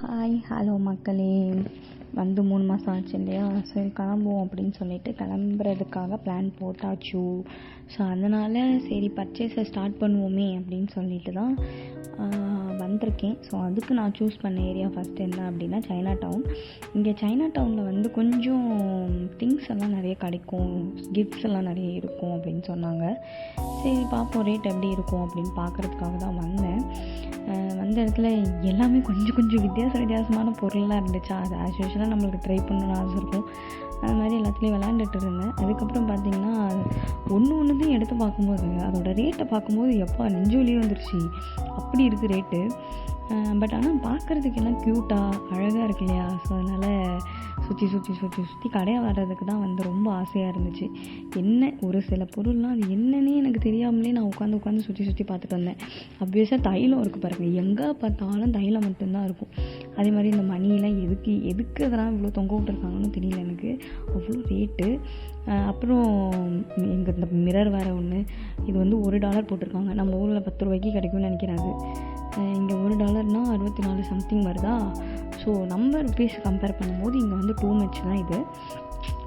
Hi hello மக்களே, வந்து 3 மாதம் ஆச்சு இல்லையா? சரி கிளம்புவோம் அப்படின்னு சொல்லிட்டு கிளம்புறதுக்காக பிளான் போட்டாச்சு. ஸோ அதனால் சரி பர்ச்சேஸை ஸ்டார்ட் பண்ணுவோமே அப்படின்னு சொல்லிட்டு தான் வந்திருக்கேன். ஸோ அதுக்கு நான் சூஸ் பண்ண ஏரியா ஃபஸ்ட் என்ன அப்படின்னா சைனா டவுன். இங்கே சைனா டவுனில் வந்து கொஞ்சம் திங்ஸ் எல்லாம் நிறைய கிடைக்கும், கிஃப்ட்ஸ் எல்லாம் நிறைய இருக்கும் அப்படின்னு சொன்னாங்க. சரி பார்ப்போம் ரேட் எப்படி இருக்கும் அப்படின்னு பார்க்குறதுக்காக தான் வந்தேன். வந்த இடத்துல எல்லாமே கொஞ்சம் வித்தியாசமான பொருளெலாம் இருந்துச்சா. அது ஆஸ் யூஷுவலாக நம்மளுக்கு ட்ரை பண்ணணும்னு ஆசை இருக்கும். அது மாதிரி எல்லாத்துலேயும் விளையாண்டுட்டு இருந்தேன். அதுக்கப்புறம் பார்த்திங்கன்னா ஒன்றுத்தையும் எடுத்து பார்க்கும்போது அதோடய ரேட்டை பார்க்கும்போது எப்போ நெஞ்சொலியே வந்துருச்சு, அப்படி இருக்குது ரேட்டு. பட் ஆனால் பார்க்குறதுக்கு எல்லாம் க்யூட்டாக அழகாக இருக்கு இல்லையா? ஸோ அதனால் சுற்றி கடையாக வர்றதுக்கு தான் வந்து ரொம்ப ஆசையாக இருந்துச்சு. என்ன ஒரு சில பொருள்லாம் அது என்னன்னே எனக்கு தெரியாமலே நான் உட்காந்து சுற்றி பார்த்துட்டு வந்தேன். அப்வியஸாக தைலம் இருக்குது பாருங்கள், எங்கே பார்த்தாலும் தைலம் மட்டும்தான் இருக்கும். அதே மாதிரி இந்த மணியெல்லாம் எதுக்கு அதெல்லாம் இவ்வளோ தொங்க விட்டுருக்காங்கன்னு தெரியல எனக்கு, அவ்வளோ ரேட்டு. அப்புறம் எங்கள் இந்த மிரர் வேறு ஒன்று, இது வந்து $1 போட்டிருக்காங்க. நம்ம ஊரில் 10 ரூபாய்க்கு கிடைக்கும்னு நினைக்கிறேன். அது இங்கே $1 64 சம்திங் வருதா. ஸோ நம்ம ருபீஸ் கம்பேர் பண்ணும்போது இங்கே வந்து டூ மச் தான் இது.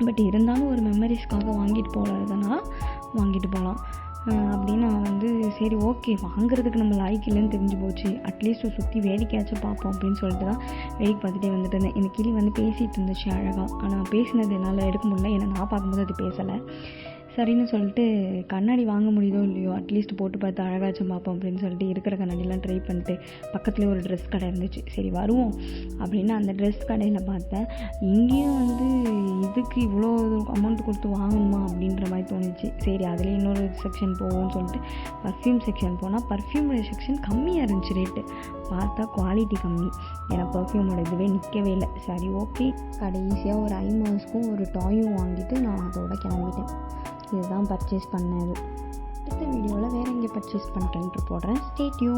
பட் இருந்தாலும் ஒரு மெமரிஸ்க்காக வாங்கிட்டு போகலாம் அப்படின்னு நான் வந்து சரி ஓகே வாங்குறதுக்கு நம்ம லாய்க்கு இல்லைன்னு தெரிஞ்சு போச்சு, அட்லீஸ்ட் சுற்றி வேடிக்கையாச்சும் பார்ப்போம் அப்படின்னு சொல்லிட்டு தான் வேடிக்கை பார்த்துட்டே வந்துட்டு இருந்தேன். இந்த கிளி வந்து பேசிகிட்டு இருந்துச்சு அழகாக. ஆனால் பேசினது என்னால் எடுக்க முடியல, ஏன்னா நான் பார்க்கும்போது அது பேசலை. சரின்னு சொல்லிட்டு கண்ணாடி வாங்க முடியுதோ இல்லையோ அட்லீஸ்ட் போட்டு பார்த்து அழகாச்சும் பார்ப்போம் அப்படின்னு சொல்லிட்டு இருக்கிற கண்ணாடிலாம் ட்ரை பண்ணிட்டு பக்கத்துலேயே ஒரு ட்ரெஸ் கடை இருந்துச்சு. சரி வருவோம் அப்படின்னு அந்த ட்ரெஸ் கடையில் பார்த்தேன். இங்கேயும் வந்து இதுக்கு இவ்வளோ அமௌண்ட் கொடுத்து வாங்கணுமா அப்படின்ற மாதிரி தோணுச்சு. சரி அதில் இன்னொரு செக்ஷன் போவோம்னு சொல்லிட்டு பர்ஃப்யூம் செக்ஷன் போனால் பர்ஃப்யூமோட செக்ஷன் கம்மியாக இருந்துச்சு ரேட்டு. பார்த்தா குவாலிட்டி கம்மி, ஏன்னா பர்ஃப்யூமோட இதுவே நிற்கவே இல்லை. சரி ஓகே கடைசியாக ஒரு ஐ மாஸ்க்கும் ஒரு டாயும் வாங்கிட்டு நான் அதோட கிளம்பிட்டேன். இதுதான் பர்ச்சேஸ் பண்ணது. அடுத்த வீடியோவில் வேறு எங்கே பர்ச்சேஸ் பண்ணுறேன்ட்டு போடுறேன். Stay tune.